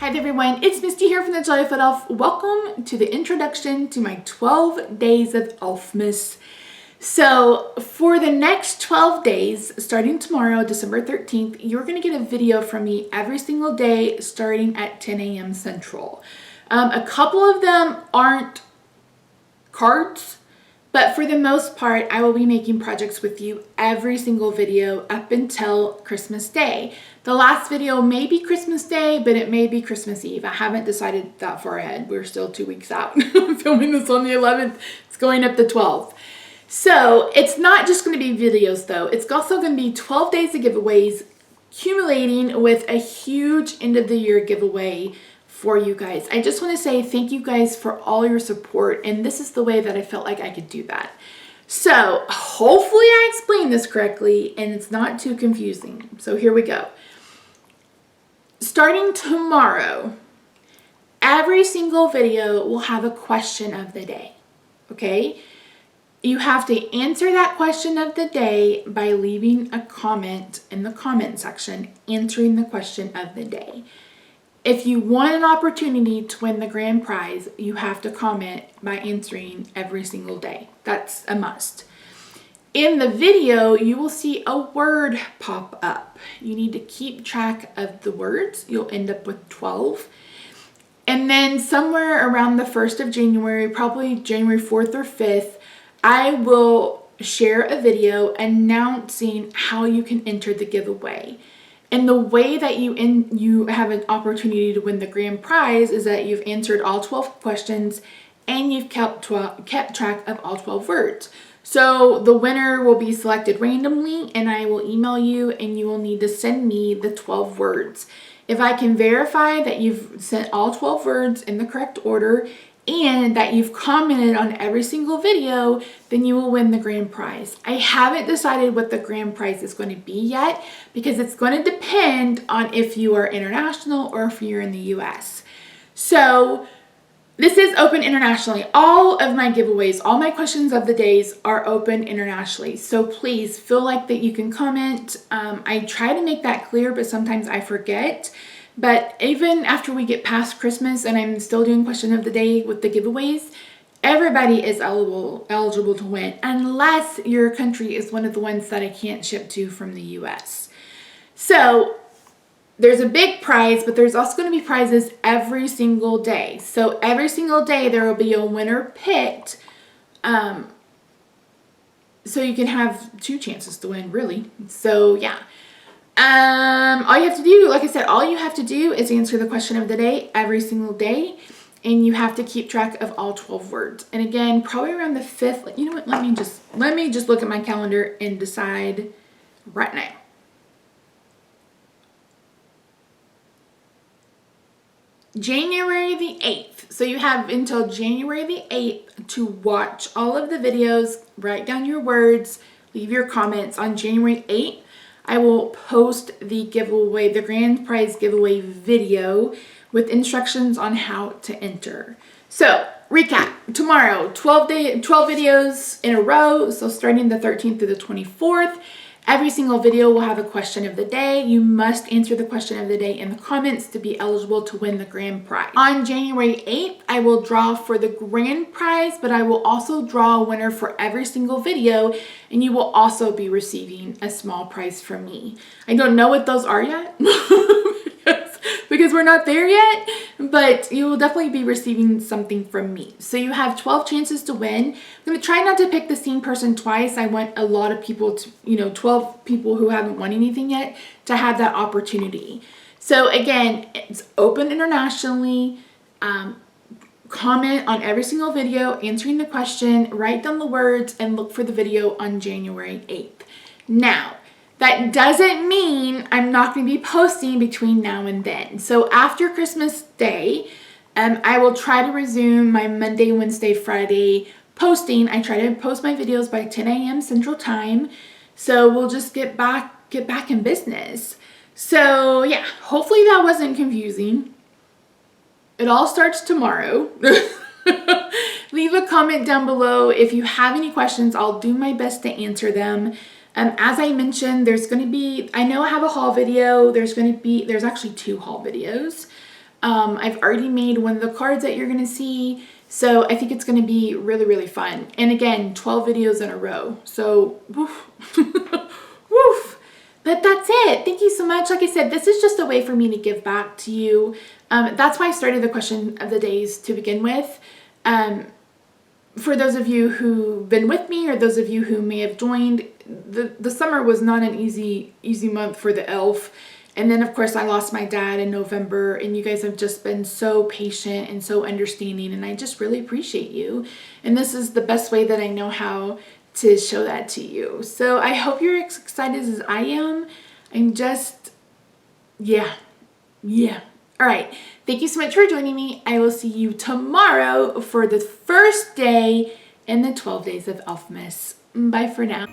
Hi there everyone, it's Misty here from TheJollyFatElf. Welcome to the introduction to my 12 days of Elfmas. So for the next 12 days, starting tomorrow, December 13th, you're going to get a video from me every single day starting at 10 a.m. Central. A couple of them aren't cards, but for the most part, I will be making projects with you every single video up until Christmas Day. The last video may be Christmas Day, but it may be Christmas Eve. I haven't decided that far ahead. We're still 2 weeks out. I'm filming this on the 11th. It's going up the 12th. So it's not just going to be videos though. It's also going to be 12 days of giveaways, accumulating with a huge end of the year giveaway for you guys. I just want to say thank you guys for all your support, and this is the way that I felt like I could do that. So hopefully I explained this correctly and it's not too confusing. So here we go. Starting tomorrow, every single video will have a question of the day, okay? You have to answer that question of the day by leaving a comment in the comment section answering the question of the day. If you want an opportunity to win the grand prize, you have to comment by answering every single day. That's a must. In the video, you will see a word pop up. You need to keep track of the words. You'll end up with 12. And then somewhere around the 1st of January, probably January 4th or 5th, I will share a video announcing how you can enter the giveaway. And the way that you have an opportunity to win the grand prize is that you've answered all 12 questions and you've kept track of all 12 words. So the winner will be selected randomly and I will email you and you will need to send me the 12 words. If I can verify that you've sent all 12 words in the correct order and that you've commented on every single video, then you will win the grand prize. I haven't decided what the grand prize is going to be yet because it's going to depend on if you are international or if you're in the US. So this is open internationally. All of my giveaways, all my questions of the days are open internationally. So please feel like that you can comment. I try to make that clear, but sometimes I forget. But even after we get past Christmas and I'm still doing question of the day with the giveaways, everybody is eligible to win unless your country is one of the ones that I can't ship to from the US. So there's a big prize, but there's also going to be prizes every single day. So every single day there will be a winner picked. So you can have 2 chances to win, really. So yeah. All you have to do, like I said, all you have to do is answer the question of the day every single day, and you have to keep track of all 12 words. And again, probably around the 5th, you know what, let me just look at my calendar and decide right now. January the 8th. So you have until January the 8th to watch all of the videos, write down your words, leave your comments. On January 8th, I will post the giveaway, the grand prize giveaway video with instructions on how to enter. So recap, tomorrow, 12 videos in a row. So starting the 13th through the 24th, every single video will have a question of the day. You must answer the question of the day in the comments to be eligible to win the grand prize. On January 8th, I will draw for the grand prize, but I will also draw a winner for every single video, and you will also be receiving a small prize from me. I don't know what those are yet because we're not there yet, but you will definitely be receiving something from me. So you have 12 chances to win. I'm going to try not to pick the same person twice. I want a lot of people to, 12 people who haven't won anything yet to have that opportunity. So again, it's open internationally. Comment on every single video, answering the question, write down the words, and look for the video on January 8th. Now, that doesn't mean I'm not going to be posting between now and then. So after Christmas Day, I will try to resume my Monday, Wednesday, Friday posting. I try to post my videos by 10 a.m. Central Time. So we'll just get back in business. So yeah, hopefully that wasn't confusing. It all starts tomorrow. Leave a comment down below if you have any questions. I'll do my best to answer them. As I mentioned, there's going to be, I know I have a haul video. There's actually 2 haul videos. I've already made one of the cards that you're going to see. So I think it's going to be really, really fun. And again, 12 videos in a row. So, woof. Woof. But that's it. Thank you so much. Like I said, this is just a way for me to give back to you. That's why I started the question of the days to begin with. For those of you who've been with me or those of you who may have joined, the summer was not an easy month for the elf. And then, of course, I lost my dad in November, and you guys have just been so patient and so understanding, and I just really appreciate you. And this is the best way that I know how to show that to you. So I hope you're as excited as I am. I'm just, yeah. All right. Thank you so much for joining me. I will see you tomorrow for the first day in the 12 days of Elfmas. Bye for now.